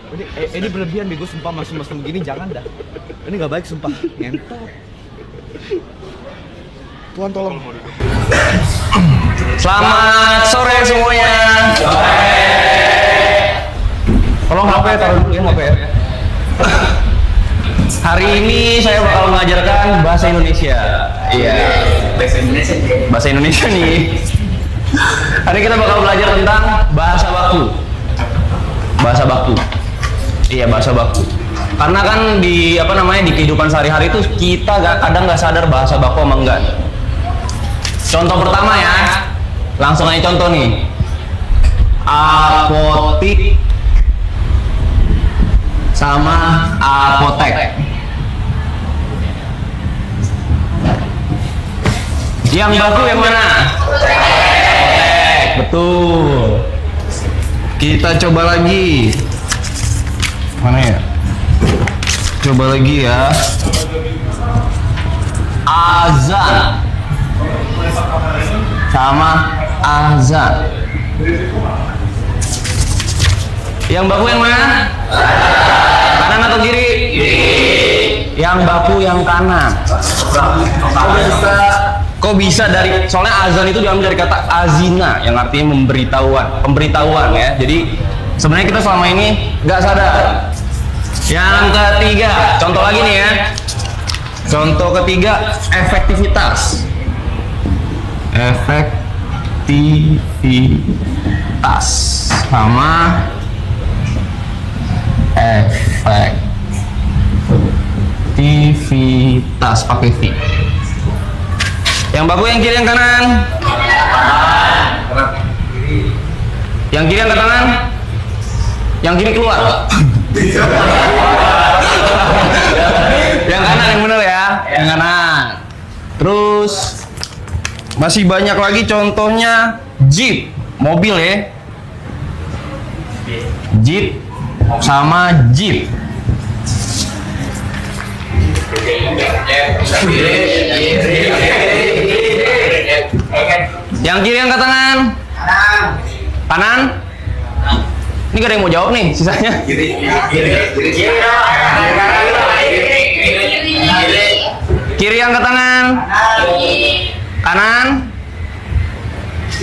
Ini berlebihan bego, sumpah masuk begini jangan dah. Ini nggak baik sumpah. Ngentot. Tuhan tolong. Selamat sore semuanya. Tolong HP taruh dulu ya HP ya. Hari ini saya bakal mengajarkan bahasa Indonesia. Iya. Bahasa Indonesia nih. Hari kita bakal belajar tentang bahasa baku. Bahasa baku. Iya, bahasa baku. Karena kan di di kehidupan sehari-hari itu kita kadang nggak sadar bahasa baku sama enggak. Contoh pertama ya. Langsung aja contoh nih. Apotik sama apotek. Yang baku yang mana? Apotek. Betul. Kita coba lagi. Mana ya? Coba lagi ya. Azan sama azan. Yang baku yang mana? Kanan atau kiri? Yang baku yang kanan. Kok bisa dari, soalnya azan itu diambil dari kata azina yang artinya pemberitahuan ya. Jadi sebenarnya kita selama ini nggak sadar. Yang ketiga, contoh lagi nih ya. Contoh ketiga, efektivitas. Efektivitas sama efektivitas pakai V. Yang baku yang kiri yang kanan? Yang kiri yang ke kanan? Yang kiri keluar. Yang kanan yang bener ya, yang kanan. Terus masih banyak lagi contohnya. Jeep, mobil ya. Jeep sama Jeep. Yang kiri yang ke tangan? Kanan? Ini gak ada yang mau jawab nih, sisanya. Kiri yang ke tangan? Kanan?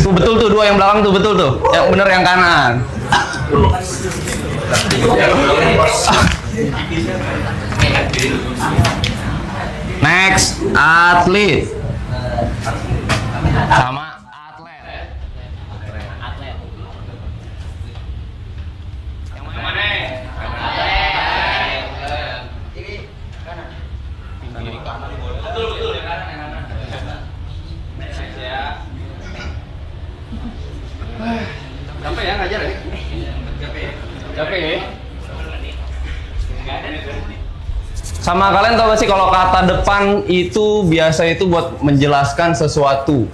Tuh betul tuh, dua yang belakang tuh betul tuh. Yang bener yang kanan. Next, atlet sama atlet. Yang mana? Kiri kanan. Kiri kanan. Betul yang kanan yang kanan. Next ya. Capek ya ngajar ya? Capek ya? Sama kalian tau gak sih kalau kata depan itu biasa itu buat menjelaskan sesuatu,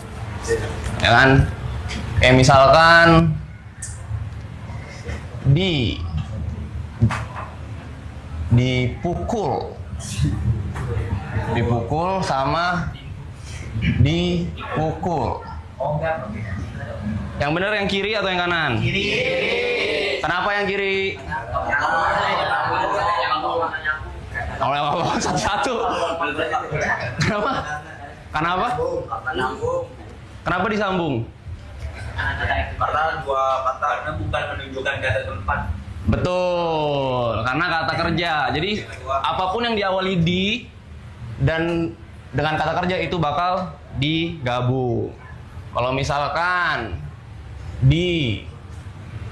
ya kan? Kayak misalkan dipukul sama dipukul. Yang benar yang kiri atau yang kanan? Kiri. Kenapa yang kiri? Satu-satu. Kenapa? Kenapa disambung? Karena dua kata bukan menunjukkan kata tempat. Betul, karena kata kerja. Jadi apapun yang diawali di dan dengan kata kerja itu bakal digabung. Kalau misalkan di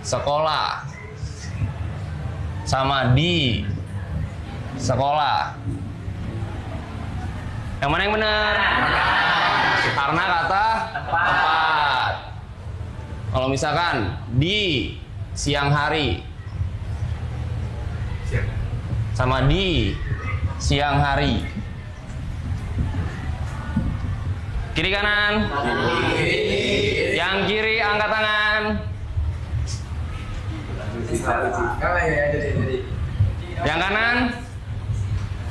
sekolah sama di sekolah, yang mana yang benar? Karena kata tempat. Kalau misalkan di siang hari sama di siang hari, kiri kanan? Yang kiri angkat tangan. Yang kanan?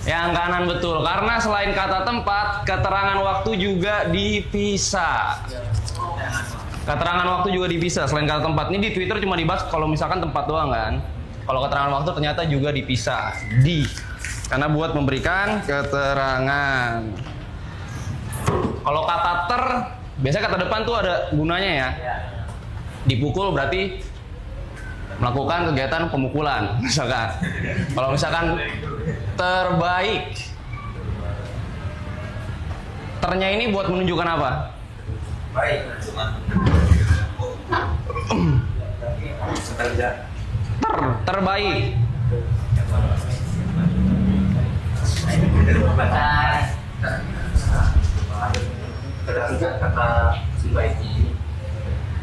Yang kanan betul, karena selain kata tempat, keterangan waktu juga dipisah. Keterangan waktu juga dipisah selain kata tempat. Ini di Twitter cuma dibahas kalau misalkan tempat doang kan. Kalau keterangan waktu ternyata juga dipisah. Karena buat memberikan keterangan. Kalau kata biasanya kata depan tuh ada gunanya ya. Dipukul berarti melakukan kegiatan pemukulan, misalkan. Kalau misalkan terbaik, ternya ini buat menunjukkan apa? Baik, cuma terbaik. berdasarkan kata si baik ini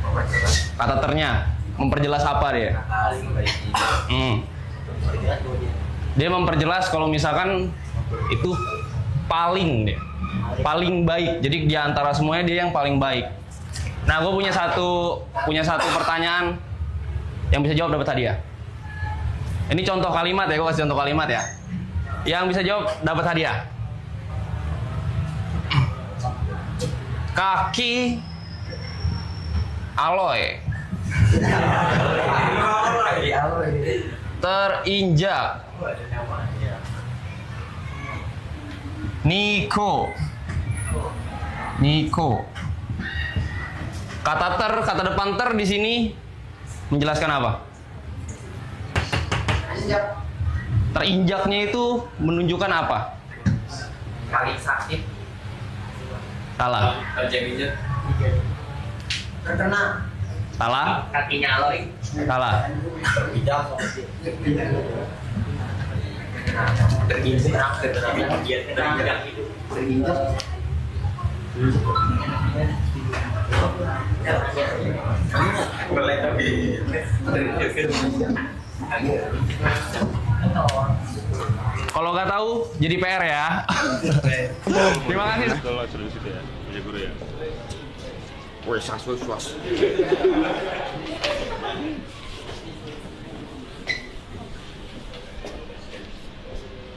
memperjelas Kata ternya memperjelas apa dia? kata si baik ini Dia memperjelas kalau misalkan itu paling baik. Jadi di antara semuanya dia yang paling baik. Nah, gue punya satu pertanyaan yang bisa jawab dapat hadiah. Ini contoh kalimat ya, gue kasih contoh kalimat ya. Yang bisa jawab dapat hadiah. Kaki Aloy terinjak Niko. Kata depan di sini menjelaskan apa? Terinjaknya itu menunjukkan apa? kali sakit Salah. terkena Salah. kakinya Aloy Salah. Kalau nggak tahu, jadi PR ya. Terima kasih. Kalau sudah di situ ya, punya guru ya. Woi, swas.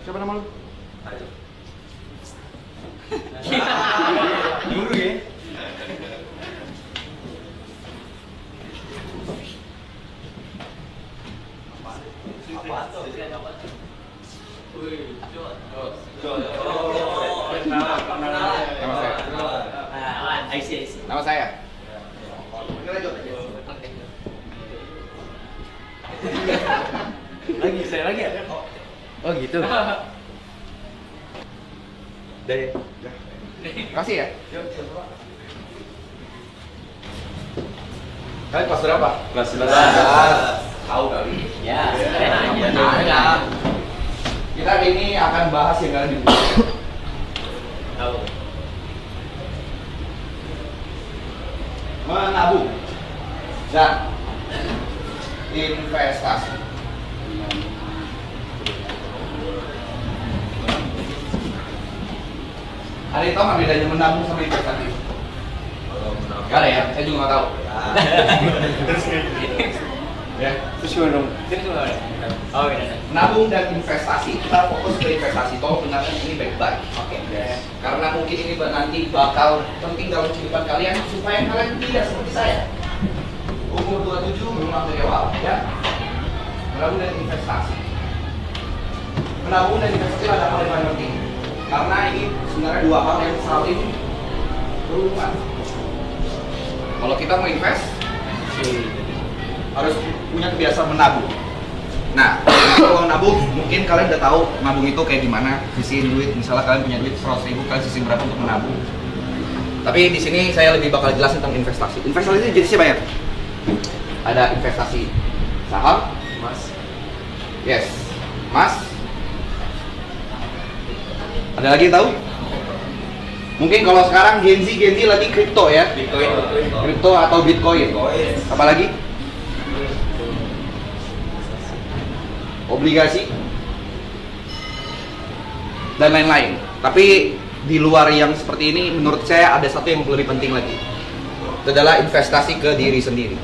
Siapa nama lu? Guru ya? Nama saya. Saya lagi ya? Oh gitu. Dari. Kasih ya. Kalian kelas berapa? Kelas 11. Tahu kali. ya Kita hari ini akan bahas yang kalian tahu menabung dan investasi. Ada yang tahu nggak bedanya menabung sama investasi? Gak ada ya, saya juga nggak tahu. Ya, terus gimana dong? oh iya Menabung dan investasi, kita fokus ke investasi. Tolong dengarkan ini baik-baik. oke Karena mungkin ini nanti bakal penting dalam kehidupan kalian supaya kalian tidak seperti saya. Umur 27 belum material, ya. Menabung dan investasi. Menabung dan investasi adalah hal yang paling penting. Karena ini sebenarnya dua hal yang saling berhubungan. Kalau kita mau invest, harus punya kebiasaan menabung. Nah, kalau nabung, mungkin kalian udah tahu nabung itu kayak gimana, sisihin duit. Misalnya kalian punya duit 100.000, kalian sisihin berapa untuk menabung. Tapi di sini saya lebih bakal jelasin tentang investasi. Investasi itu jenisnya banyak. Ada investasi saham, mas yes, emas. Ada lagi yang tahu? Mungkin kalau sekarang Gen Z lagi kripto ya, kripto atau Bitcoin. Apalagi? Obligasi dan lain-lain. Tapi di luar yang seperti ini, menurut saya ada satu yang lebih penting lagi. Itu adalah investasi ke diri sendiri.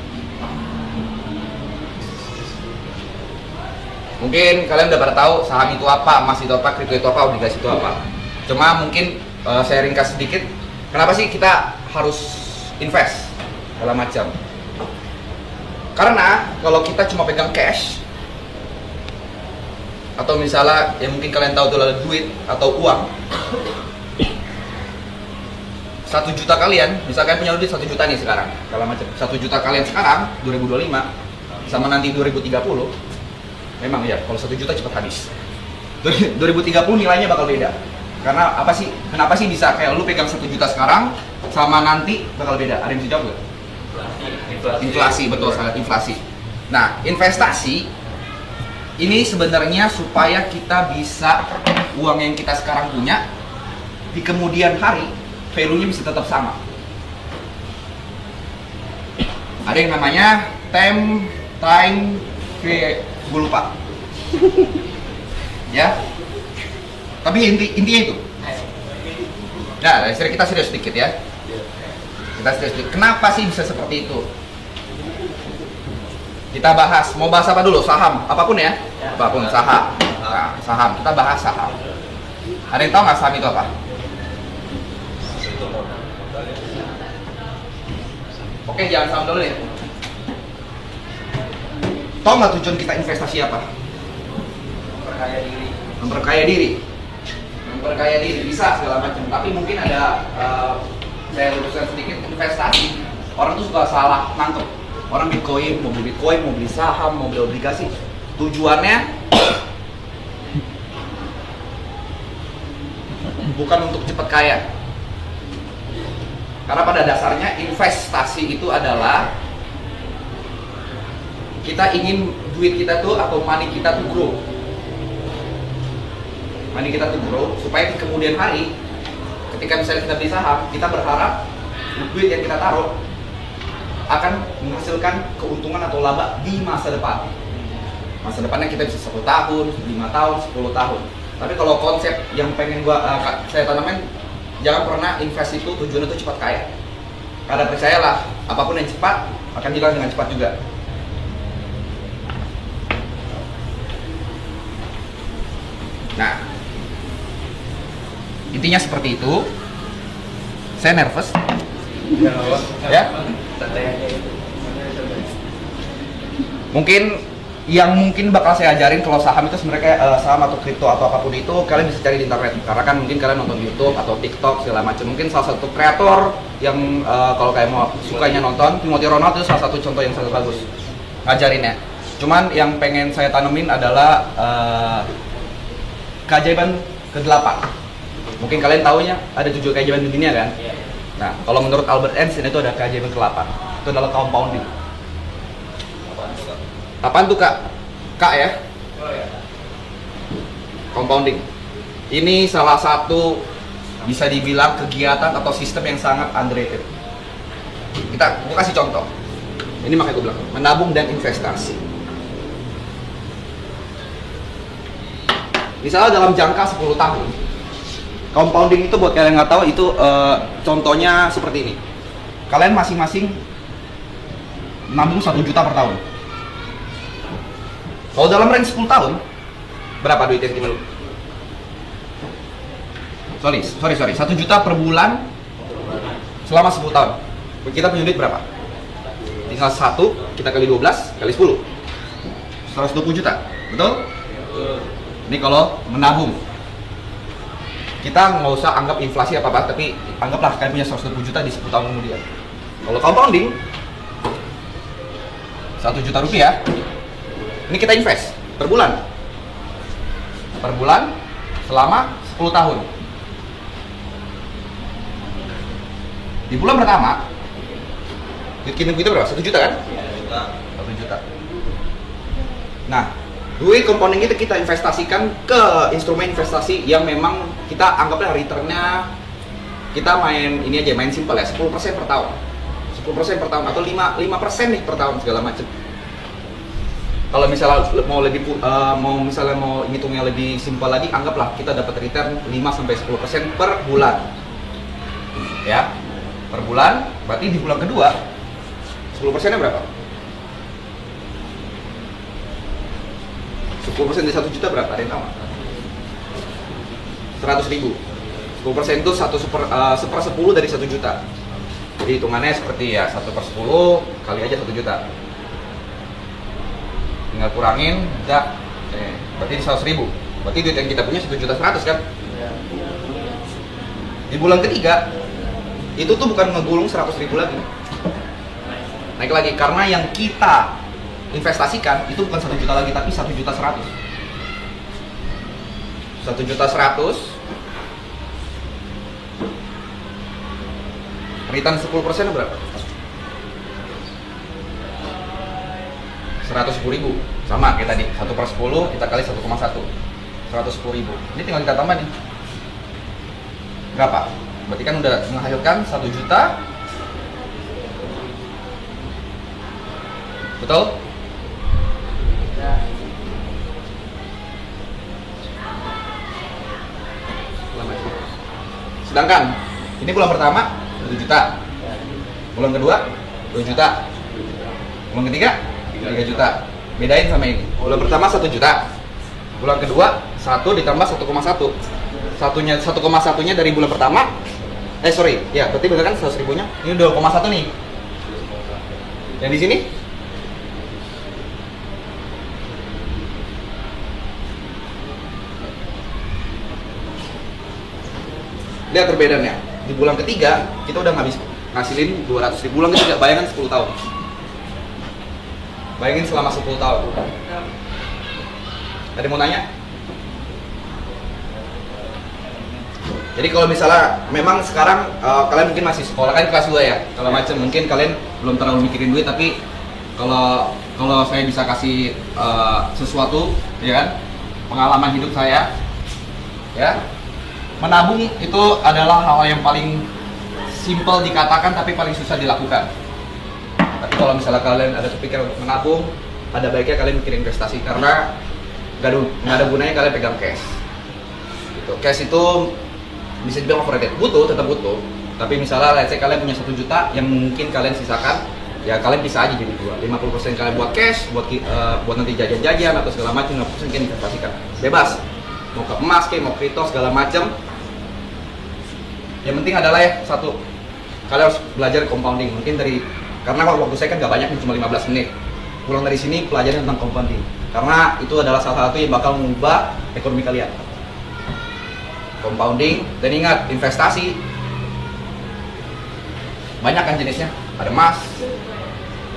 Mungkin kalian udah pada tahu saham itu apa, emas itu apa, kripto itu apa, obligasi itu apa. Cuma mungkin saya ringkas sedikit. Kenapa sih kita harus invest segala macam? Karena kalau kita cuma pegang cash, atau misalnya yang mungkin kalian tahu itu adalah duit atau uang. 1 juta kalian, misalkan punya duit 1 juta nih sekarang, kalau macam 1 juta kalian sekarang 2025 sama nanti 2030, memang ya kalau 1 juta cepat habis. 2030 nilainya bakal beda. Karena apa sih? Kenapa sih bisa kayak lu pegang 1 juta sekarang sama nanti bakal beda? Ada yang bisa jawab nggak? Inflasi, betul sangat inflasi. Nah, investasi ini sebenarnya supaya kita bisa uang yang kita sekarang punya di kemudian hari value-nya bisa tetap sama. Ada yang namanya time gue lupa. Ya. Tapi intinya itu. Nah, kita serius sedikit ya. Kita serius sedikit. Kenapa sih bisa seperti itu? Kita bahas, mau bahas apa dulu? Saham, apapun ya? Apapun, saham. Nah, saham, kita bahas saham. Ada yang tahu nggak saham itu apa? Oke, jangan saham dulu ya. Tahu nggak tujuan kita investasi apa? Memperkaya diri. Memperkaya diri, bisa segala macam. Tapi mungkin ada, saya luruskan sedikit, investasi. Orang tuh suka salah nangkep. Orang Bitcoin, mau beli saham, mau beli obligasi. Tujuannya bukan untuk cepat kaya. Karena pada dasarnya investasi itu adalah kita ingin duit kita tuh atau money kita tuh grow. Money kita tuh grow supaya di kemudian hari ketika misalnya kita beli saham, kita berharap duit yang kita taruh akan menghasilkan keuntungan atau laba di masa depan. Masa depannya kita bisa 10 tahun, 5 tahun, 10 tahun. Tapi kalau konsep yang pengen saya tanamin, jangan pernah invest itu tujuannya itu cepat kaya. Karena percayalah, apapun yang cepat akan hilang dengan cepat juga. Nah, intinya seperti itu. Saya nervous. Ya. Mungkin bakal saya ajarin kalau saham itu sebenarnya saham atau kripto atau apapun itu kalian bisa cari di internet, karena kan mungkin kalian nonton YouTube atau TikTok segala macam. Mungkin salah satu kreator yang kalau kalian mau sukanya nonton, Timothy Ronald itu salah satu contoh yang sangat bagus ngajarinnya. Cuman yang pengen saya tanemin adalah keajaiban ke-8. Mungkin kalian taunya ada 7 keajaiban di dunia kan? Nah, kalau menurut Albert Einstein itu ada keajaiban ke-8. Itu adalah compounding. Apaan tuh Kak? Kak ya? Compounding. Ini salah satu bisa dibilang kegiatan atau sistem yang sangat underrated. Gue kasih contoh. Ini makanya gue bilang, menabung dan investasi. Misalnya dalam jangka 10 tahun, compounding itu buat kalian nggak tahu itu contohnya seperti ini. Kalian masing-masing nabung 1 juta per tahun. Kalau dalam range 10 tahun, berapa duit yang kita lu? Sorry, 1 juta per bulan selama 10 tahun. Kita punya duit berapa? Tinggal 1, kita kali 12, kali 10. 120 juta, betul? Ini kalau menabung. Kita nggak usah anggap inflasi apa-apa, tapi anggaplah kalian punya 120 juta di 10 tahun kemudian. Kalau compounding, 1 juta rupiah, ini kita invest per bulan. Per bulan selama 10 tahun. Di bulan pertama, duit kita berapa? 1 juta kan? 1 juta. Nah, duit compounding itu kita investasikan ke instrumen investasi yang memang kita anggaplah returnnya, kita main ini aja, main simple ya, 10% per tahun. 10% per tahun atau 5% nih per tahun segala macam. Kalau misalnya mau ngitungnya lebih simpel lagi, anggaplah kita dapat return 5-10% per bulan. Ya. Per bulan, berarti di bulan kedua 10%-nya berapa? 10% dari 1 juta berapa? Ada yang tahu? 100 ribu. 10% itu 1/10 dari 1 juta. Jadi hitungannya seperti ya 1/10 kali aja 1 juta. Tinggal kurangin, udah. berarti 100.000. Berarti duit yang kita punya 1.100.000 kan? Di bulan ketiga itu tuh bukan ngegulung 100.000 lagi, naik lagi karena yang kita investasikan itu bukan 1 juta lagi tapi 1.100.000. 1.100.000 return 10% berapa? 110.000. Sama kayak tadi, 1/10 kita kali 1,1, 110.000. Ini tinggal kita tambah nih, berapa? Berarti kan udah menghasilkan 1 juta. Betul? Sedangkan ini bulan pertama 1 juta, bulan kedua 2 juta, bulan ketiga 3 juta. Bedain sama ini, bulan pertama 1 juta, bulan kedua 1 ditambah 1,1. 1,1-nya dari bulan pertama. Ya berarti bener kan 100.000-nya. Ini 2,1 nih. Yang di sini lihat perbedaannya. Di bulan ketiga kita udah ngasilin 200.000. Bulan ketiga, bayangkan 10 tahun. Bayangin selama 10 tahun. Ada mau nanya? Jadi kalau misalnya memang sekarang kalian mungkin masih sekolah kan kelas 2 ya, kalau macam mungkin kalian belum terlalu mikirin duit, tapi kalau saya bisa kasih sesuatu, ya kan, pengalaman hidup saya, ya, menabung itu adalah hal yang paling simple dikatakan tapi paling susah dilakukan. Tapi kalau misalnya kalian ada kepikiran untuk menabung, ada baiknya kalian mikirin investasi karena nggak ada gunanya kalian pegang cash. Gitu. Cash itu bisa dibilang overrated, tetap butuh. Tapi misalnya let's say kalian punya 1 juta yang mungkin kalian sisakan, ya kalian bisa aja jadi 50% kalian buat cash, buat nanti jajan-jajan atau segala macam, 50% kalian investasikan. Bebas. Mau ke emas, mau kripto segala macam. Yang penting adalah ya satu, kalian harus belajar compounding. Mungkin karena waktu saya kan gak banyak, cuma 15 menit. Pulang dari sini pelajarin tentang compounding. Karena itu adalah salah satu yang bakal mengubah ekonomi kalian. Compounding, dan ingat, investasi banyak kan jenisnya. Ada emas,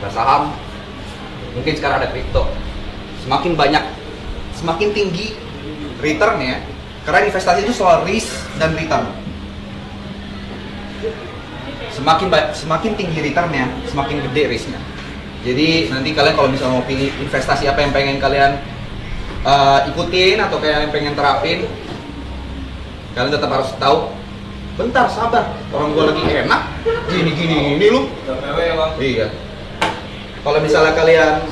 ada saham, mungkin sekarang ada kripto. Semakin banyak, semakin tinggi returnnya, karena investasi itu soal risk dan return. Semakin tinggi returnnya, semakin gede risknya. Jadi nanti kalian kalau misalnya mau pilih investasi apa yang pengen kalian ikutin atau kalian pengen terapin, kalian tetap harus tahu. Bentar, sabar, orang gua lagi enak, gini lu. Iya. Kalau misalnya kalian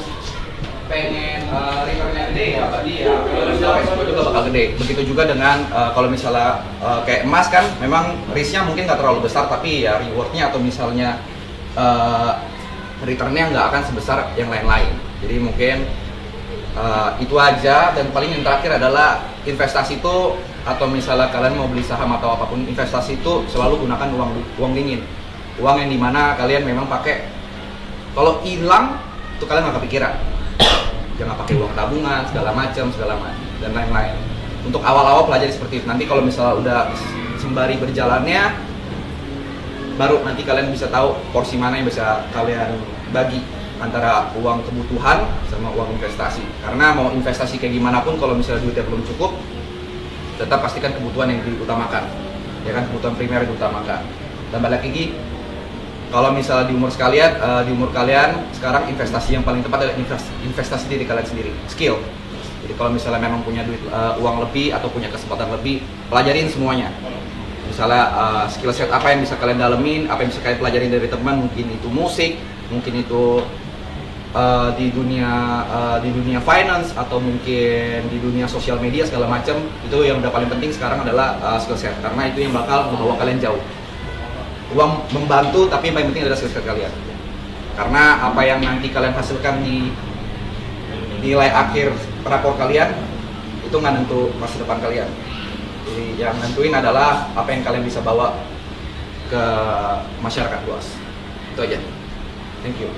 pengen returnnya gede, ya tadi ya resiko juga bakal gede. Begitu juga dengan kalau misalnya kayak emas kan, memang risknya mungkin nggak terlalu besar, tapi ya rewardnya atau misalnya returnnya nggak akan sebesar yang lain-lain. Jadi mungkin itu aja. Dan paling yang terakhir adalah investasi itu, atau misalnya kalian mau beli saham atau apapun investasi itu, selalu gunakan uang dingin, uang yang dimana kalian memang pakai. Kalau hilang itu kalian nggak kepikiran. Jangan pakai uang tabungan segala macam dan lain-lain. Untuk awal-awal pelajari seperti itu. Nanti kalau misalnya udah sembari berjalannya, baru nanti kalian bisa tahu porsi mana yang bisa kalian bagi antara uang kebutuhan sama uang investasi. Karena mau investasi kayak gimana pun, kalau misalnya duitnya belum cukup, tetap pastikan kebutuhan yang diutamakan, ya kan, kebutuhan primer yang diutamakan. Dan balik lagi, kalau misalnya di umur kalian sekarang investasi yang paling tepat adalah investasi diri kalian sendiri, skill. Jadi kalau misalnya memang punya duit, uang lebih atau punya kesempatan lebih, pelajarin semuanya. Misalnya skill set apa yang bisa kalian dalemin, apa yang bisa kalian pelajarin dari teman, mungkin itu musik, mungkin itu di dunia finance, atau mungkin di dunia sosial media segala macam. Itu yang udah paling penting sekarang adalah skill set, karena itu yang bakal membawa kalian jauh. Uang membantu, tapi yang paling penting adalah skill set kalian. Karena apa yang nanti kalian hasilkan di nilai akhir rapor kalian itu nggak nentu masa depan kalian. Jadi yang nentuin adalah apa yang kalian bisa bawa ke masyarakat luas. Itu aja. Thank you.